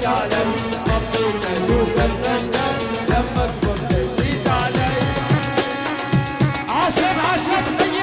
علي حطيتك وكلمتك لما كبرت نسيت علي. عشب عشب طيب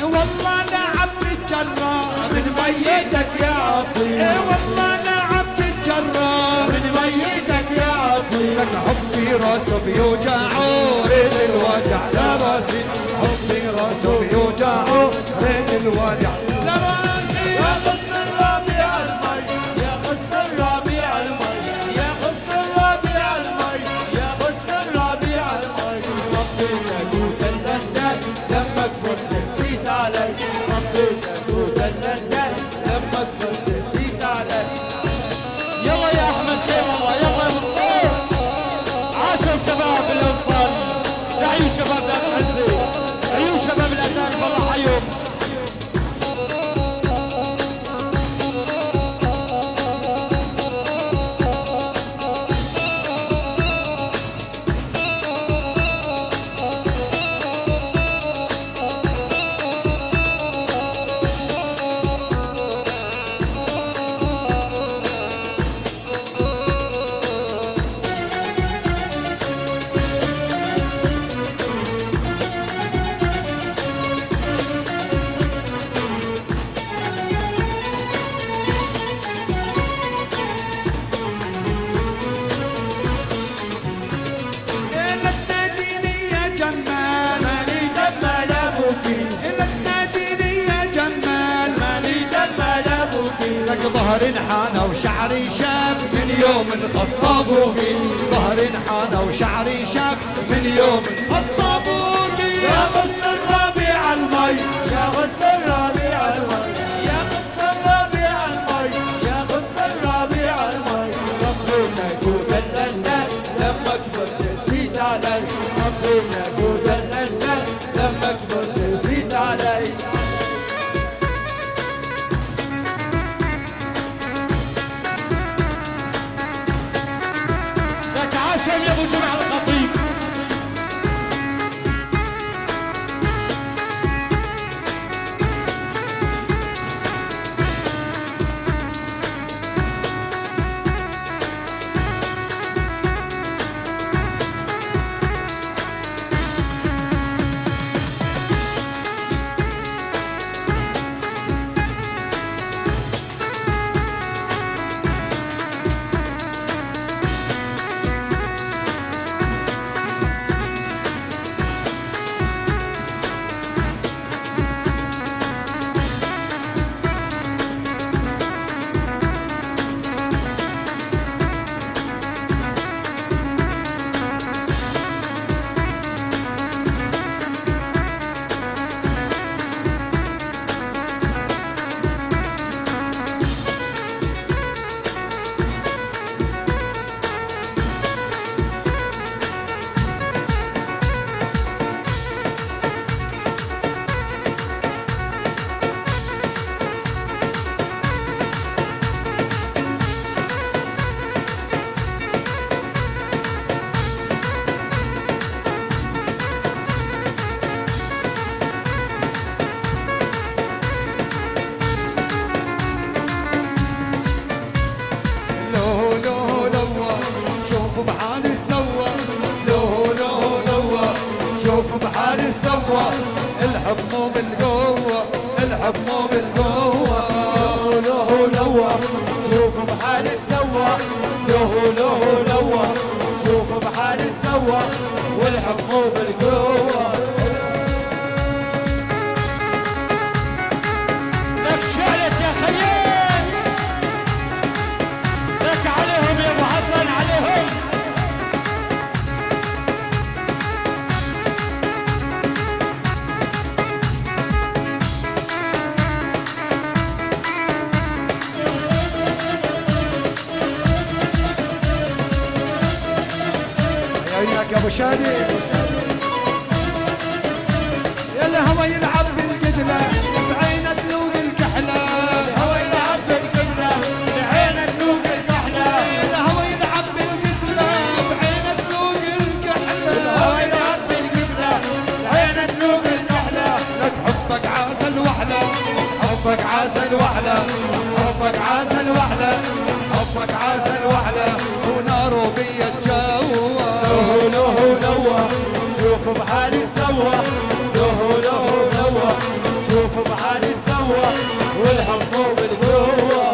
والله لعب نتجرى من ميتك يا عصير. والله لعب نتجرى من ميتك يا عصير. لك حبي راسه بيوجعه ريد الوجع لا راسي. حبي راسه بيوجعه ريد الوجع لا راسي. يا غصن الربيع المي يا غصن الربيع المي يا غصن الربيع المي يا غصن الربيع المي. حطيتك وكلمتك لما كبرت نسيت علي حطيتك وكلمتك لما كبرت نسيت علي. يلا يا احمد خير الله يلا يا مصطفى. عاشوا شباب الانصار تعيش شباب العزي عيون شباب الاتان والله حيهم. لا تناديني يا جمال ماني جمال ابوكي لا تناديني يا جمال ماني جمال ابوكي. لك ظهر انحنى وشعري شاب من يوم خطابوكي. ظهر انحنى وشعري شاب من يوم خطابوكي. يا غصن الربيع المي يا غصن الربيع المي يا غصن الربيع المي يا غصن الربيع المي. حطيتك وكلمتك لما كبرت نسيت علي حطيتك وكلمتك لما كبرت نسيت علي. لك عشم يا ابو جمعه الخطيب. سوا الحب مو بالقوة، الحب مو بالقوة. له لوى شوف بحالي سوا، له لوى شوف بحالي سوا، والحب مو بالقوة. لك شعلك يا خيال، لك عليهم يا ابو حسن عليهم. وياك يا ابو شادي. يا الهوى يلعب بالقدله بعينه تلوق الكحله. الهوى يلعب بالقدله بعينه تلوق الكحله. الهوى يلعب بالقدله بعينه تلوق الكحله. الهوى يلعب بالقدله بعينه تلوق الكحله. لك حبك عسل وحله، حبك عسل وحله، حبك عسل وحله، حبك عسل وحله، ونار بي الجو. له نوى شوف بحالي سوى. له نوى شوف بحالي سوى. والحب بالقوة.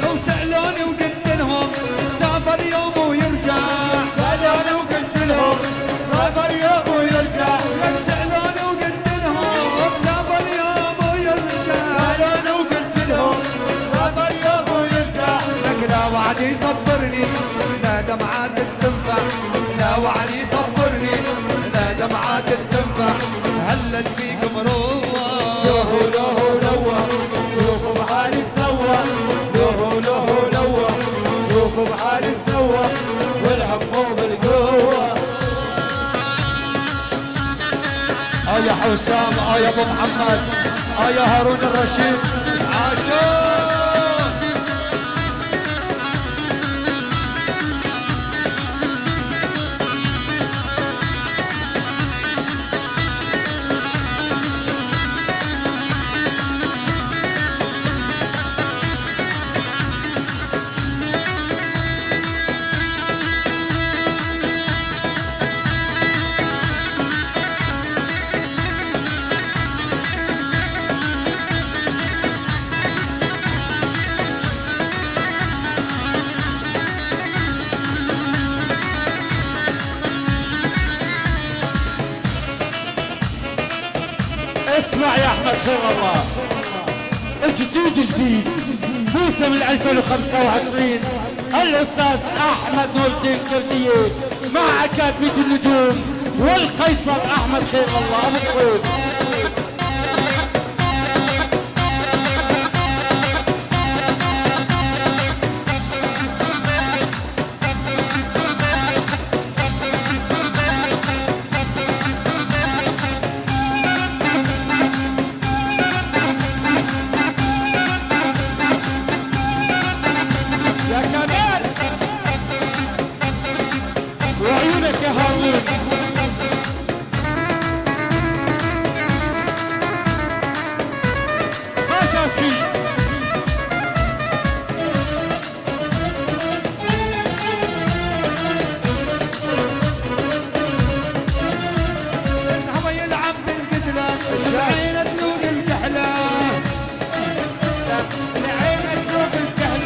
لو سألوني وقلت لهم سافر يوم ويرجع. سألوني وقلت لهم سافر يوم ويرجع. لك سألوني وقلت لهم سافر يوم ويرجع. سألوني وقلت لهم سافر يوم ويرجع. لك لا وعد يصبرني لا دمعات تنفع. لا وعد يصبرني لا دمعات تنفع. هلت فيك مروه. له نوى شوف بحالي سوى. له نوى شوف بحالي سوى. والحب بالقوة. يا حسام يا ابو محمد يا هارون الرشيد عاشور. اسمع يا احمد خير الله. جديد موسم 2025. الاستاذ احمد نور الدين كردية مع اكاديمية النجوم والقيصر احمد خير الله ابو خويل. يا كمال وعيونك يا هارون. ما شاف شيء. الهوى يلعب بالقدلة بعينه تلوق الكحلة. لعينك شوف الكحل.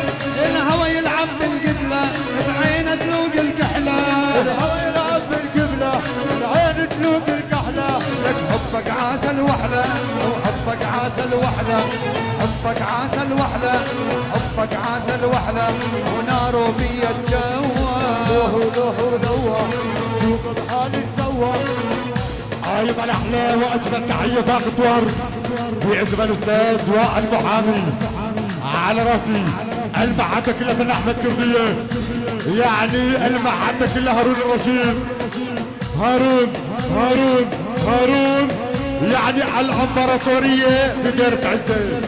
الهوى يلعب بالقدلة بعينه تلوق الكحلة. الهوى يلعب بالقبلة العين تلوق الكحلة. لك حبك عسل وحلة وحبك عسل وحلة. حبك عسل وحلة حبك عسل وحلة. ونار بي الجو. له نوى شوف بحالي سوى. عايب على احلى واجمل تحيه باخذ دور بعزم الاستاذ وائل محامي على راسي. المحبه كلها من احمد كرديه، يعني المحبه كلها هارون الرشيد. هارون يعني الامبراطوريه بديرة عزه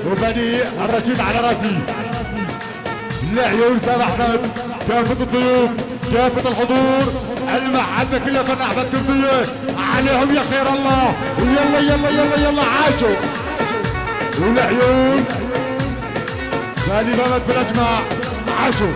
وبني الرشيد على راسي. لعيون سامح احمد، كافة الضيوف، كافة الحضور، المحبة كلها فن احمد كردية، عليهم يا خير الله، ويلا يلا يلا يلا عاشوا. والعيون غالي بامد بالاجماع، عاشوا.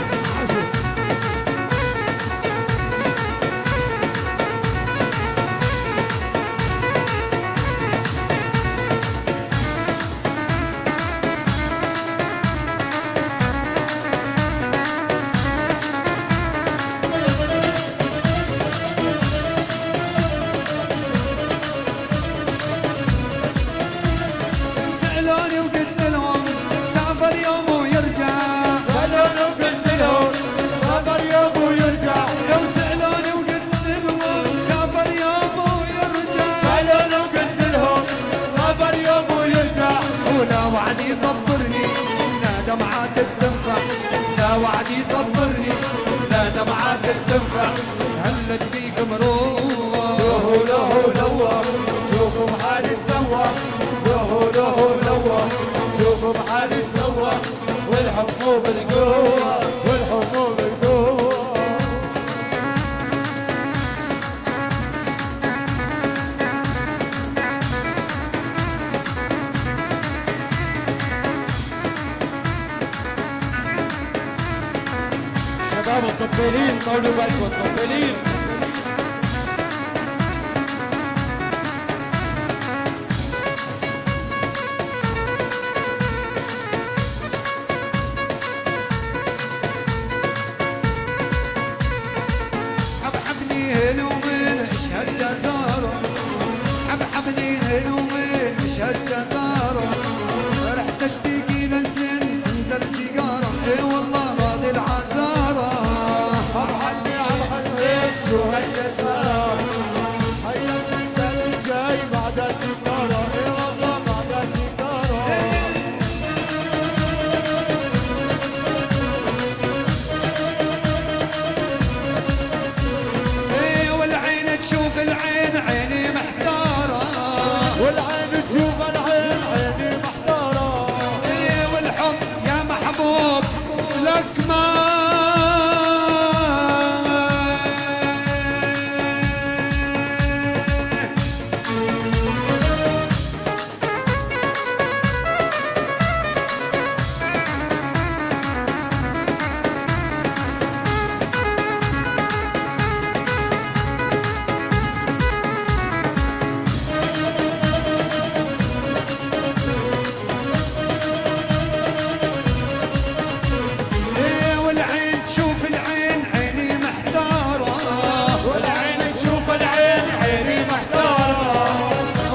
سألوني وقلت لهم سافر يوم ويرجع، سألوني وقلت لهم سافر يوم ويرجع، يوم سألوني وقلت لهم سافر يوم ويرجع، سألوني وقلت لهم سافر يوم ويرجع، ولا وعد يصبرني لا دمعات بتنفع، لا وعد يصبرني لا دمعات بتنفع، هلت فيكم روح له لوه شوفوا بحالي سوا، له لوه شوفوا بحالي سوا، والحب مو بالقوة، والحب مو بالقوة. شباب الطبالين طولوا بالكم الطبالين. حبحبني هنا ومن اشهد جزاره، حبحبني هنا ومن اشهد جزاره، رحت اشتكي للزين عند السيجاره، اي والله راضي العزاره، فرحتني على الحسين شو هالجسارة، هيا انت الجاي بعد سيجارة، اي والله بعد سيجارة. اي والعين تشوف العين عيني محتاره، والعين تشوف العين عيني محتارة، اي والحب يا محبوب لك ما إيه والعين تشوف العين عيني محتارة، والعين تشوف العين عيني محتارة،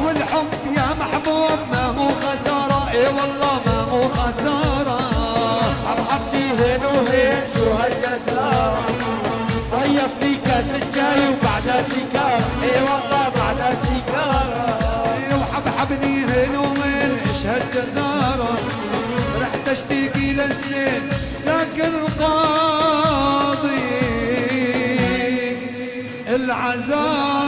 والحب يا محبوب ما هو خسارة، اي والله ما هو خسارة، حبحبني هين وهين شو هالجسارة، ضيف لي كاس الجاي وبعدها سيجارة، اي والله بعدها سيجارة. إيه وحبحبني هين ومن اشهد جزارة، رحت اشتكي للزين لكن القاضي العذاب